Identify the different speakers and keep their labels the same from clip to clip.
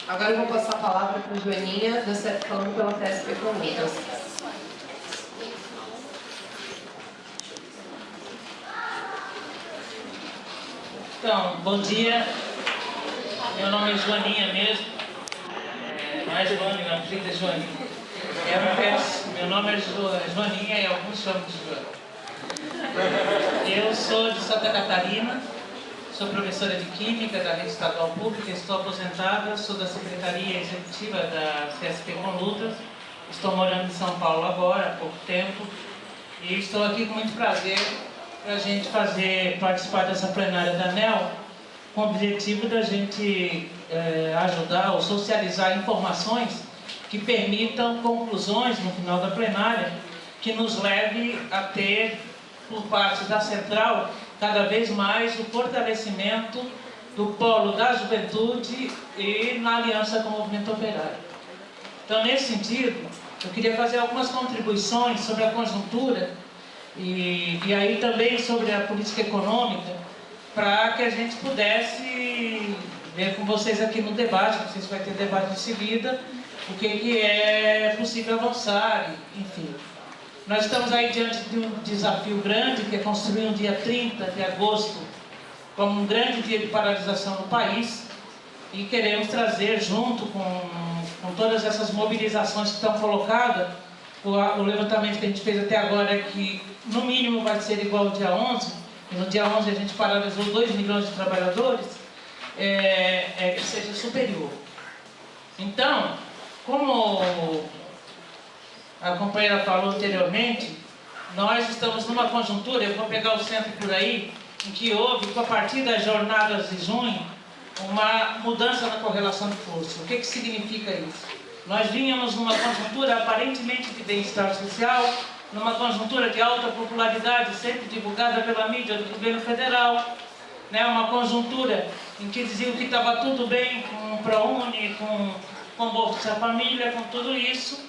Speaker 1: Agora eu vou passar a palavra para a Joaninha, falando pela CSP Conlutas.
Speaker 2: Então, bom dia. Meu nome é Joaninha mesmo. Não é Joane, não, filha de Joaninha. Meu nome é Joaninha e alguns chamam de Joana. Eu sou de Santa Catarina, sou professora de Química da Rede Estadual Pública, estou aposentada, sou da Secretaria Executiva da CSP Conlutas, estou morando em São Paulo agora, há pouco tempo, e estou aqui com muito prazer para a gente participar dessa plenária da ANEEL, com o objetivo da gente ajudar ou socializar informações que permitam conclusões no final da plenária, que nos leve a ter, por parte da Central, cada vez mais o fortalecimento do polo da juventude e na aliança com o movimento operário. Então, nesse sentido, eu queria fazer algumas contribuições sobre a conjuntura e aí também sobre a política econômica, para que a gente pudesse ver com vocês aqui no debate, não sei se vai ter debate em seguida, o que é possível avançar, enfim. Nós estamos aí diante de um desafio grande, que é construir um dia 30 de agosto como um grande dia de paralisação no país, e queremos trazer, junto com todas essas mobilizações que estão colocadas, o levantamento que a gente fez até agora é que, no mínimo, vai ser igual ao dia 11, e no dia 11 a gente paralisou 2 milhões de trabalhadores, que seja superior. Então, como a companheira falou anteriormente, nós estamos numa conjuntura, eu vou pegar o centro por aí, em que houve, a partir das jornadas de junho, uma mudança na correlação de força. O que significa isso? Nós vínhamos numa conjuntura aparentemente de bem-estar social, numa conjuntura de alta popularidade, sempre divulgada pela mídia do governo federal, né? Uma conjuntura em que diziam que estava tudo bem com o ProUni, com Bolsa Família, com tudo isso,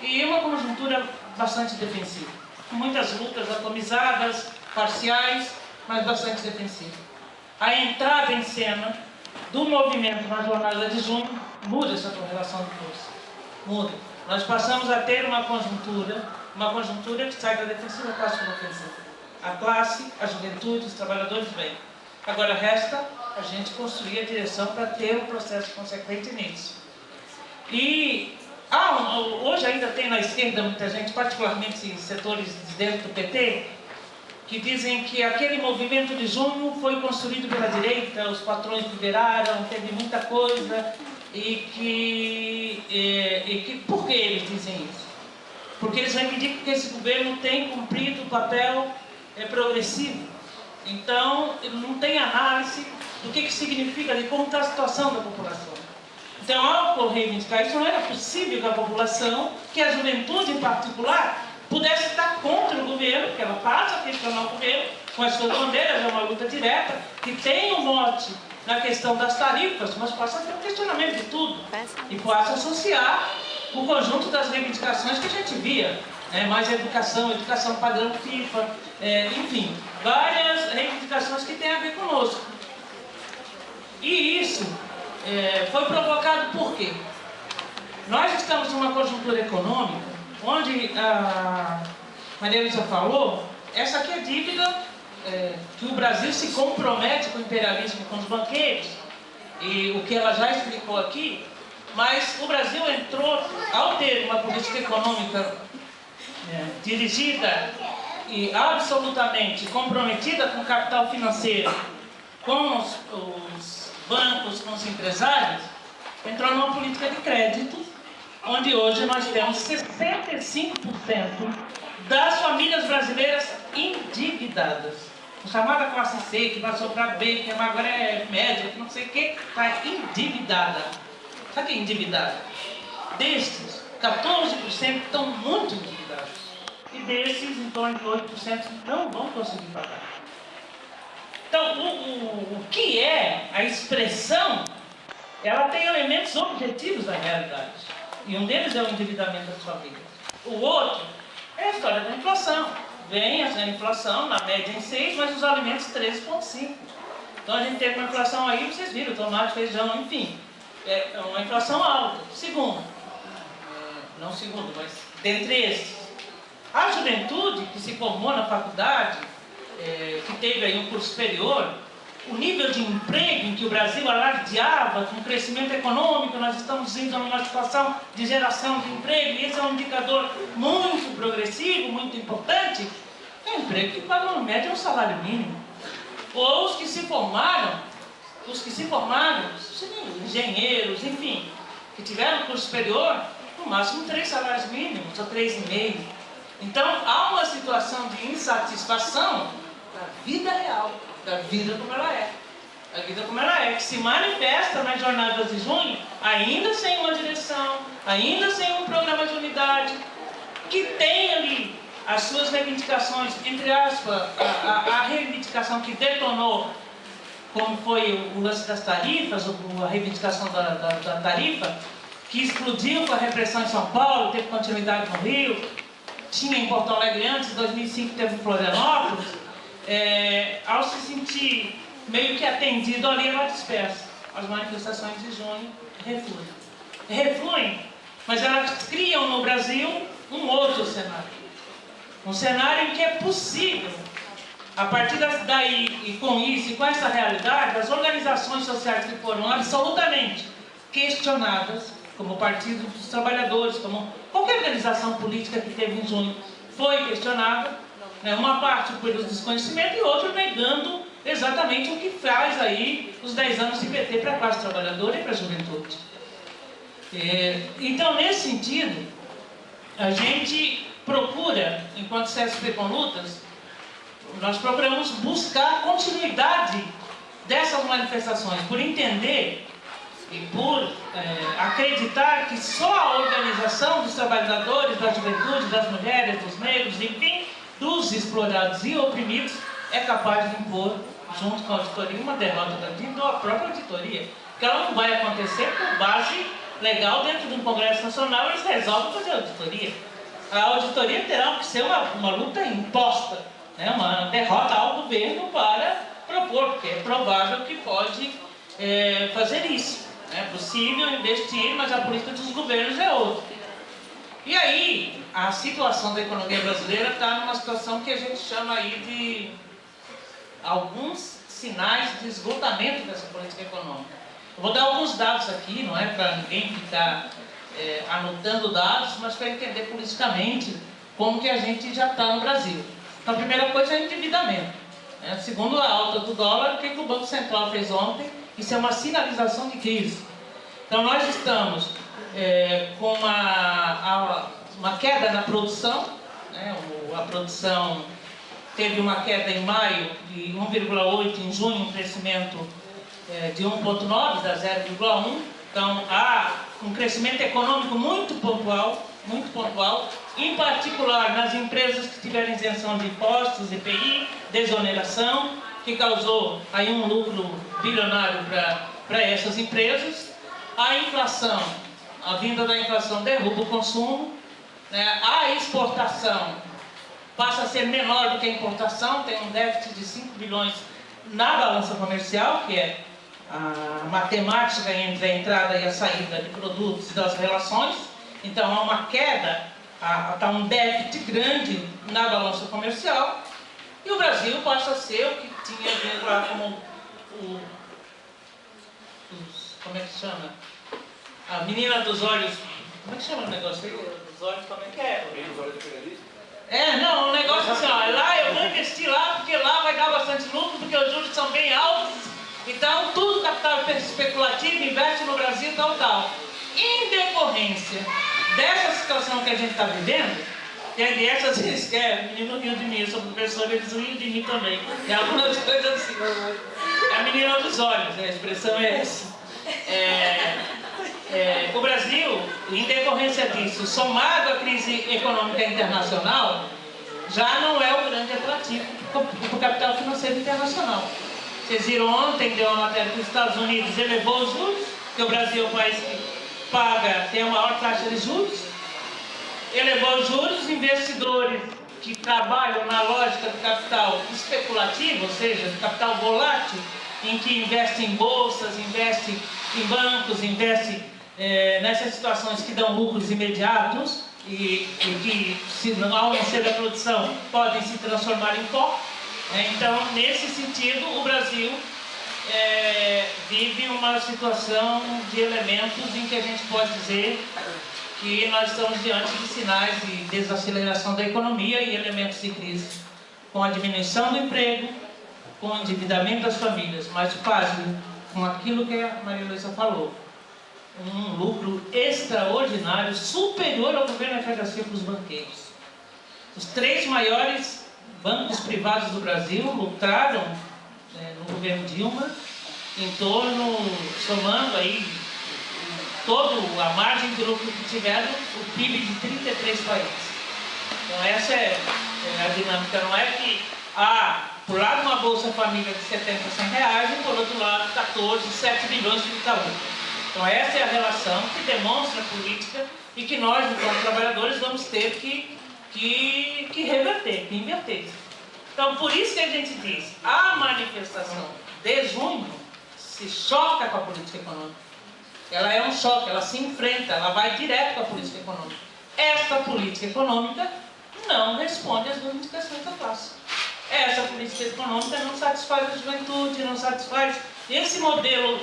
Speaker 2: e uma conjuntura bastante defensiva, com muitas lutas atomizadas, parciais, mas bastante defensiva. A entrada em cena do movimento na jornada de junho muda essa correlação de força. Muda. Nós passamos a ter uma conjuntura que sai da defensiva para a ofensiva. A classe, a juventude, os trabalhadores vêm. Agora resta a gente construir a direção para ter um processo consequente nisso. E hoje ainda tem na esquerda muita gente, particularmente setores de dentro do PT, que dizem que aquele movimento de junho foi construído pela direita, os patrões liberaram, teve muita coisa, e que por que eles dizem isso? Porque eles reivindicam que esse governo tem cumprido o papel progressivo. Então, não tem análise do que significa, de como está a situação da população. Então, ao reivindicar isso, não era possível que a população, que a juventude em particular, pudesse estar contra o governo, porque ela passa a questionar o governo com as suas bandeiras, é uma luta direta, que tem um mote na questão das tarifas, mas passa a ter um questionamento de tudo, e passa a associar o conjunto das reivindicações que a gente via, mais educação padrão FIFA, enfim, várias reivindicações que têm a ver conosco. E isso foi provocado por quê? Nós estamos numa conjuntura econômica onde a Maria Luísa falou, essa aqui é dívida que o Brasil se compromete com o imperialismo, com os banqueiros, e o que ela já explicou aqui, mas o Brasil entrou, ao ter uma política econômica dirigida e absolutamente comprometida com o capital financeiro, com os bancos, com os empresários, entrou numa política de crédito, onde hoje nós temos 65% das famílias brasileiras endividadas. A chamada classe C, que passou para B, que agora é média, que não sei o que, está endividada. Sabe o que é endividada? Destes, 14% estão muito endividados. E desses, em torno de 8% não vão conseguir pagar. Então, o que é a expressão, ela tem elementos objetivos da realidade. E um deles é o endividamento das famílias. O outro é a história da inflação. Vem a inflação, na média em 6, mas os alimentos 13,5. Então a gente teve uma inflação aí, vocês viram, tomate, feijão, enfim. é uma inflação alta. Segundo, não segundo, mas dentre esses, a juventude que se formou na faculdade, que teve aí um curso superior, o nível de emprego em que o Brasil alardeava com o crescimento econômico, nós estamos indo numa situação de geração de emprego, e esse é um indicador muito progressivo, muito importante, é um emprego que paga no médio um salário mínimo. Ou os que se formaram, engenheiros, enfim, que tiveram curso superior, no máximo 3 salários mínimos, ou 3,5. Então, há uma situação de insatisfação da vida real, da vida como ela é. A vida como ela é, que se manifesta nas jornadas de junho, ainda sem uma direção, ainda sem um programa de unidade, que tem ali as suas reivindicações, entre aspas, a reivindicação que detonou, como foi o lance das tarifas, a reivindicação da tarifa, que explodiu com a repressão em São Paulo, teve continuidade no Rio, tinha em Porto Alegre antes, em 2005 teve em Florianópolis, ao se sentir meio que atendido ali, ela dispersa. As manifestações de junho refluem, mas elas criam no Brasil um outro cenário. Um cenário em que é possível, a partir daí e com isso e com essa realidade, as organizações sociais que foram absolutamente questionadas, como o Partido dos Trabalhadores, como qualquer organização política que teve em junho, foi questionada, né, uma parte por desconhecimento e outra negando exatamente o que faz aí os 10 anos de PT para a classe trabalhadora e para a juventude. Então, nesse sentido, a gente procura, enquanto CSP com Lutas, nós procuramos buscar continuidade dessas manifestações, por entender e por acreditar que só a organização dos trabalhadores, da juventude, das mulheres, dos negros, enfim, dos explorados e oprimidos, é capaz de impor, junto com a auditoria, uma derrota da própria auditoria, que ela não vai acontecer por base legal dentro de um Congresso Nacional. Eles resolvem fazer a auditoria. A auditoria terá que ser uma luta imposta, né, uma derrota ao governo para propor, porque é provável que pode fazer isso. É possível investir, mas a política dos governos é outra. E aí, a situação da economia brasileira está numa situação que a gente chama aí de alguns sinais de esgotamento dessa política econômica. Eu vou dar alguns dados aqui, não é para ninguém ficar anotando dados, mas para entender politicamente como que a gente já está no Brasil. Então, a primeira coisa é endividamento. Né? Segundo a alta do dólar, o que o Banco Central fez ontem? Isso é uma sinalização de crise. Então, nós estamos com uma queda na produção, né? A produção teve uma queda em maio de 1,8%, em junho um crescimento de 1,9%, da 0,1%. Então, há um crescimento econômico muito pontual, em particular nas empresas que tiveram isenção de impostos, IPI, desoneração, que causou aí um lucro bilionário para essas empresas. A inflação, a vinda da inflação derruba o consumo, né? A exportação passa a ser menor do que a importação, tem um déficit de 5 bilhões na balança comercial, que é a matemática entre a entrada e a saída de produtos e das relações. Então há uma queda, há um déficit grande na balança comercial, e o Brasil passa a ser o que tinha dentro lá como como é que chama? A menina dos olhos, como é que chama o negócio aí? Dos olhos, como é que é? Não, um negócio assim, ó, lá eu vou investir lá, porque lá vai dar bastante lucro, porque os juros são bem altos, então tudo capital especulativo, investe no Brasil, tal. Em decorrência dessa situação que a gente está vivendo, e aí às vezes o menino riu de mim, eu sou professor, eles riam de mim também, e algumas coisas assim, é a menina dos olhos, a expressão é essa. O Brasil, em decorrência disso, somado à crise econômica internacional, já não é o grande atrativo para o capital financeiro internacional. Vocês viram ontem, deu uma matéria que os Estados Unidos elevou os juros, que o Brasil é o país que tem a maior taxa de juros, elevou os juros. Os investidores que trabalham na lógica do capital especulativo, ou seja, do capital volátil, em que investe em bolsas, investe em bancos, investe nessas situações que dão lucros imediatos e que, se ao não ser da produção, podem se transformar em pó. Então, nesse sentido, o Brasil vive uma situação de elementos em que a gente pode dizer que nós estamos diante de sinais de desaceleração da economia e elementos de crise, com a diminuição do emprego, com o endividamento das famílias, mas pasme com aquilo que a Maria Luísa falou, um lucro extraordinário, superior ao governo FHC para os banqueiros. Os 3 maiores bancos privados do Brasil lucraram no governo Dilma em torno, somando aí toda a margem de lucro que tiveram, o PIB de 33 países. Então essa é a dinâmica, não é que por lado uma Bolsa Família de 70 a 100 reais e por outro lado 14, 7 bilhões de Itaú. Então essa é a relação que demonstra a política e que nós, enquanto trabalhadores, vamos ter que reverter, que inverter. Então por isso que a gente diz, a manifestação de junho se choca com a política econômica. Ela é um choque, ela se enfrenta, ela vai direto com a política econômica. Esta política econômica não responde às reivindicações da classe. Essa política econômica não satisfaz a juventude, não satisfaz... Esse modelo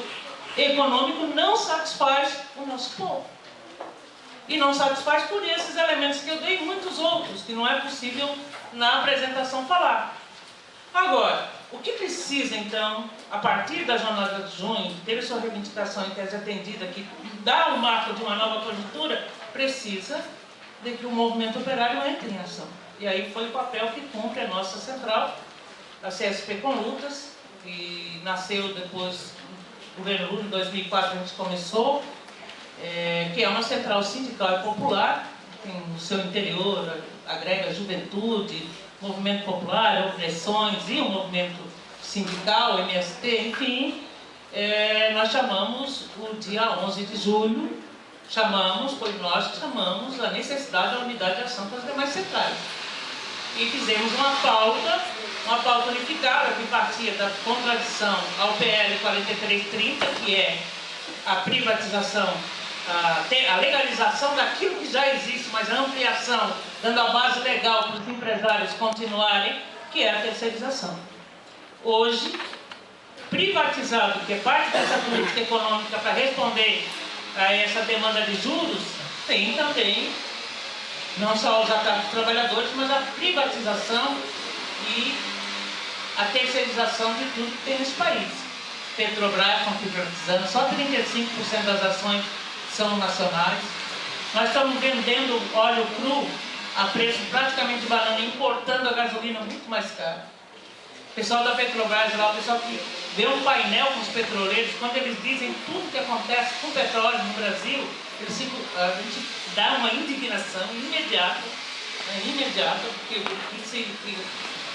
Speaker 2: econômico não satisfaz o nosso povo. E não satisfaz por esses elementos que eu dei e muitos outros, que não é possível na apresentação falar. Agora, o que precisa então, a partir da jornada de junho, que teve sua reivindicação em tese atendida, que dá o marco de uma nova conjuntura, precisa de que o movimento operário entre em ação. E aí foi o papel que cumpre a nossa central, a CSP com Lutas, que nasceu depois do governo Lula, em 2004 a gente começou, que é uma central sindical e popular, tem no seu interior, agrega juventude, movimento popular, opressões e o movimento sindical, MST, enfim, nós chamamos o dia 11 de julho, foi nós que chamamos a necessidade da unidade de ação com as demais centrais. E fizemos uma pauta unificada que partia da contradição ao PL 4330, que é a privatização, a legalização daquilo que já existe, mas a ampliação, dando a base legal para os empresários continuarem, que é a terceirização. Hoje, privatizado, que é parte dessa política econômica para responder a essa demanda de juros, tem também não só os ataques dos trabalhadores, mas a privatização e a terceirização de tudo que tem nesse país. Petrobras estão privatizando, só 35% das ações são nacionais. Nós estamos vendendo óleo cru a preço praticamente de banana, importando a gasolina muito mais cara. O pessoal da Petrobras lá, o pessoal que vê um painel com os petroleiros, quando eles dizem tudo que acontece com o petróleo no Brasil, a gente dá uma indignação imediata, porque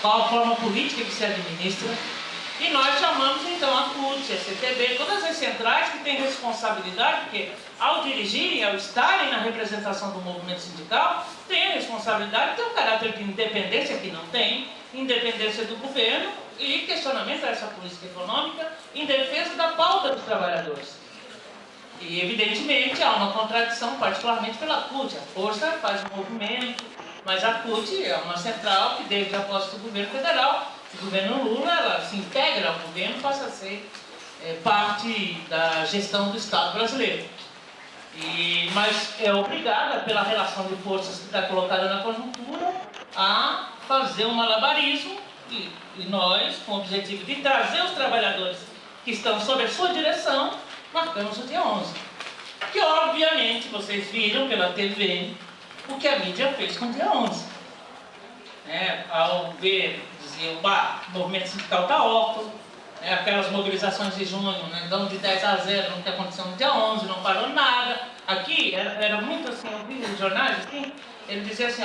Speaker 2: qual a forma política que se administra. E nós chamamos então a CUT, a CTB, todas as centrais que têm responsabilidade, porque ao dirigirem, ao estarem na representação do movimento sindical, têm a responsabilidade de ter um caráter de independência que não tem, independência do governo e questionamento a essa política econômica em defesa da pauta dos trabalhadores. E evidentemente há uma contradição, particularmente pela CUT. A força faz um movimento, mas a CUT é uma central que desde a posse do governo federal, o governo Lula, ela se integra ao governo, passa a ser parte da gestão do Estado brasileiro. Mas é obrigada, pela relação de forças que está colocada na conjuntura, a fazer um malabarismo, e nós, com o objetivo de trazer os trabalhadores que estão sob a sua direção, marcamos o dia 11. Que obviamente vocês viram pela TV o que a mídia fez com o dia 11. Ao ver, diziam, o movimento sindical está órfão, aquelas mobilizações de junho, dão de 10-0 no que aconteceu no dia 11, não parou nada. Aqui era muito assim, eu vi nos jornais assim, ele dizia assim,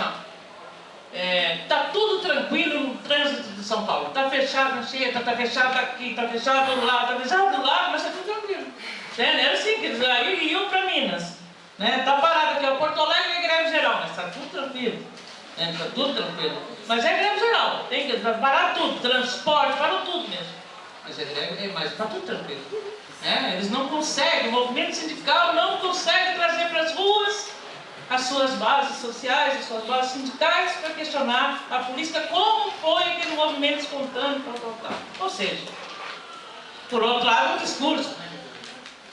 Speaker 2: tá tudo tranquilo no trânsito de São Paulo, tá fechado na Anchieta, tá fechado aqui, tá fechado lá, tá fechado lá, mas tá tudo tranquilo. Era assim, que eles aí iam para Minas, tá parado aqui, Porto Alegre é greve geral, mas tá tudo tranquilo, tá tudo tranquilo. Mas é greve geral, tem que parar tudo, transporte, parou tudo mesmo. Mas tá tudo tranquilo. né? Eles não conseguem, o movimento sindical não consegue trazer para as ruas as suas bases sociais, as suas bases sindicais para questionar a política, como foi aquele movimento espontâneo, tal. Ou seja, por outro lado, o discurso, né?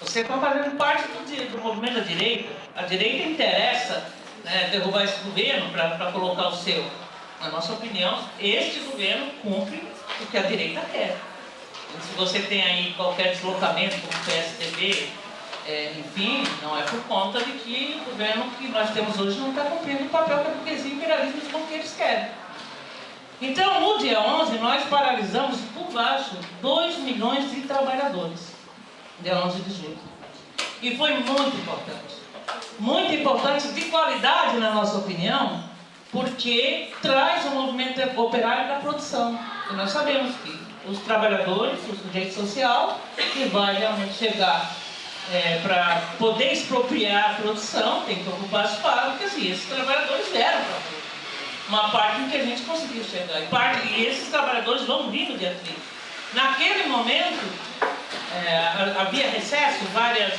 Speaker 2: Você está fazendo parte do movimento da direita, a direita interessa, né, derrubar esse governo para colocar o seu. Na nossa opinião, este governo cumpre o que a direita quer. Então, se você tem aí qualquer deslocamento como o PSDB, enfim, não é por conta de que o governo que nós temos hoje não está cumprindo o papel que a burguesia imperialista como que eles querem. Então, no dia 11, nós paralisamos por baixo 2 milhões de trabalhadores, dia 11 de julho. E foi muito importante, de qualidade na nossa opinião, porque traz o movimento operário da produção. E nós sabemos que os trabalhadores, o sujeito social, que vai realmente chegar para poder expropriar a produção, tem que ocupar as fábricas, e esses trabalhadores vieram para a rua. Uma parte em que a gente conseguiu chegar. E esses trabalhadores vão vir no dia 30. Naquele momento, havia recesso em vários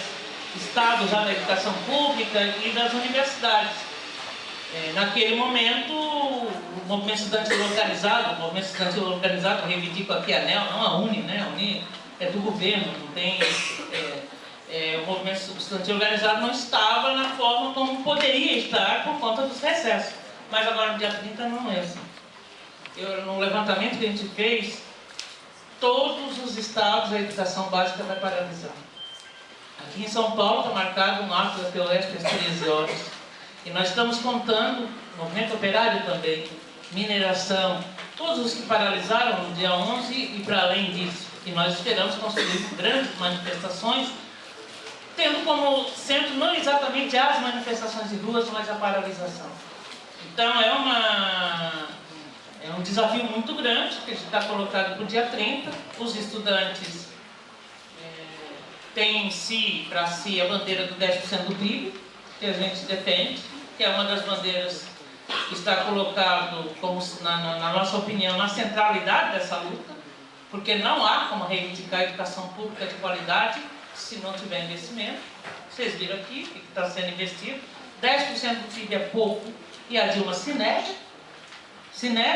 Speaker 2: estados já da educação pública e das universidades. Naquele momento, o movimento estudantil organizado, reivindico aqui a ANEL, não a UNE, né? A UNE é do governo, não tem... o movimento estudantil organizado não estava na forma como poderia estar por conta dos recessos. Mas agora no dia 30 não é assim. No levantamento que a gente fez, todos os estados a educação básica vai paralisar. Aqui em São Paulo está marcado um ato da Teoeste às 13 horas. E nós estamos contando, movimento operário também, mineração, todos os que paralisaram no dia 11 e para além disso. E nós esperamos construir grandes manifestações, tendo como centro não exatamente as manifestações de ruas, mas a paralisação. Então é um desafio muito grande, que está colocado para o dia 30. Os estudantes têm em si, para si, a bandeira do 10% do PIB, que a gente defende, que é uma das bandeiras que está colocado, como, na nossa opinião, na centralidade dessa luta, porque não há como reivindicar a educação pública de qualidade se não tiver investimento. Vocês viram aqui o que está sendo investido. 10% do PIB é pouco e a Dilma se nega.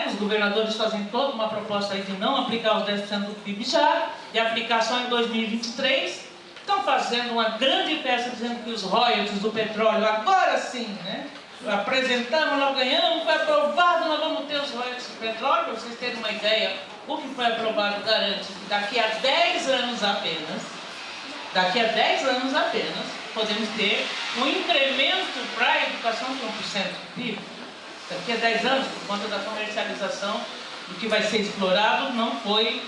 Speaker 2: Os governadores fazem toda uma proposta aí de não aplicar os 10% do PIB já, de aplicar só em 2023. Estão fazendo uma grande peça dizendo que os royalties do petróleo, agora sim, né? Apresentamos, nós ganhamos, foi aprovado, nós vamos ter os royalties do petróleo. Para vocês terem uma ideia, o que foi aprovado garante que daqui a 10 anos apenas, podemos ter um incremento para a educação de 1% do PIB. Daqui a 10 anos, por conta da comercialização do que vai ser explorado, não foi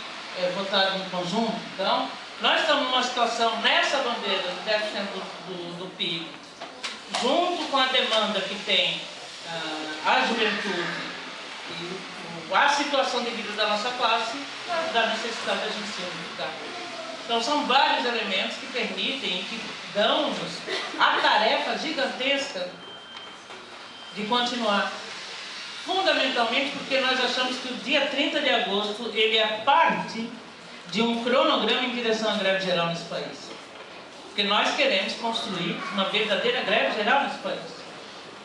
Speaker 2: votado em conjunto. Então, nós estamos numa situação, nessa bandeira do 10% do PIB, junto com a demanda que tem a juventude e a situação de vida da nossa classe, da necessidade da gente se unificar. Então, são vários elementos que permitem e que dão-nos a tarefa gigantesca de continuar. Fundamentalmente porque nós achamos que o dia 30 de agosto ele é parte de um cronograma em direção à greve geral nesse país. Porque nós queremos construir uma verdadeira greve geral nesse país.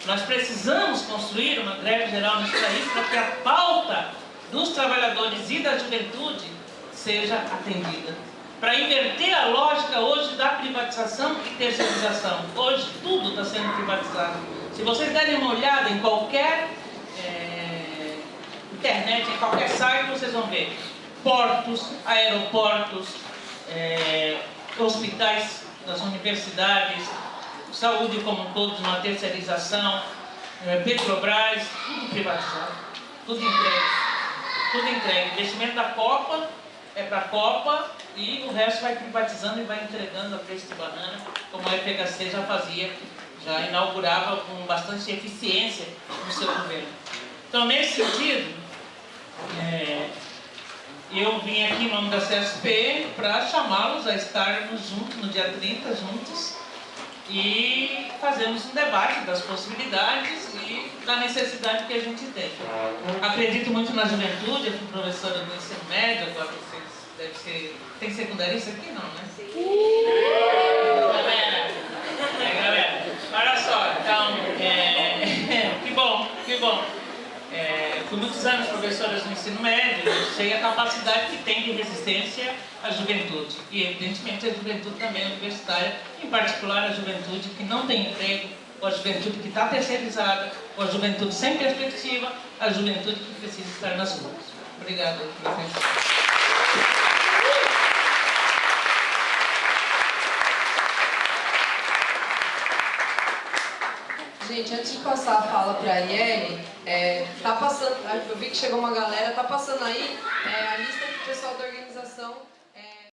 Speaker 2: Nós precisamos construir uma greve geral nesse país para que a pauta dos trabalhadores e da juventude seja atendida. Para inverter a lógica hoje da privatização e terceirização. Hoje tudo está sendo privatizado. Se vocês derem uma olhada em qualquer internet, em qualquer site, vocês vão ver portos, aeroportos, hospitais das universidades, saúde como um todo, uma terceirização, Petrobras, tudo privatizado, tudo entregue. Investimento da Copa é para a Copa e o resto vai privatizando e vai entregando a preço de banana, como a FHC já fazia, já inaugurava com bastante eficiência no seu governo. Então, nesse sentido, eu vim aqui em nome da CSP para chamá-los a estarmos juntos no dia 30, juntos, e fazermos um debate das possibilidades e da necessidade que a gente tem. Acredito muito na juventude, eu fui professora do ensino médio, agora vocês deve ser... Tem secundarista aqui? Não, né? Sim! Galera, olha só, então, que bom. Fui muitos anos professora no ensino médio, sei a capacidade que tem de resistência à juventude. E, evidentemente, a juventude também universitária, em particular a juventude que não tem emprego, ou a juventude que está terceirizada, ou a juventude sem perspectiva, a juventude que precisa estar nas ruas. Obrigado pela atenção.
Speaker 1: Gente, antes de passar a fala para a Yeli, tá passando, eu vi que chegou uma galera, tá passando aí a lista do pessoal da organização.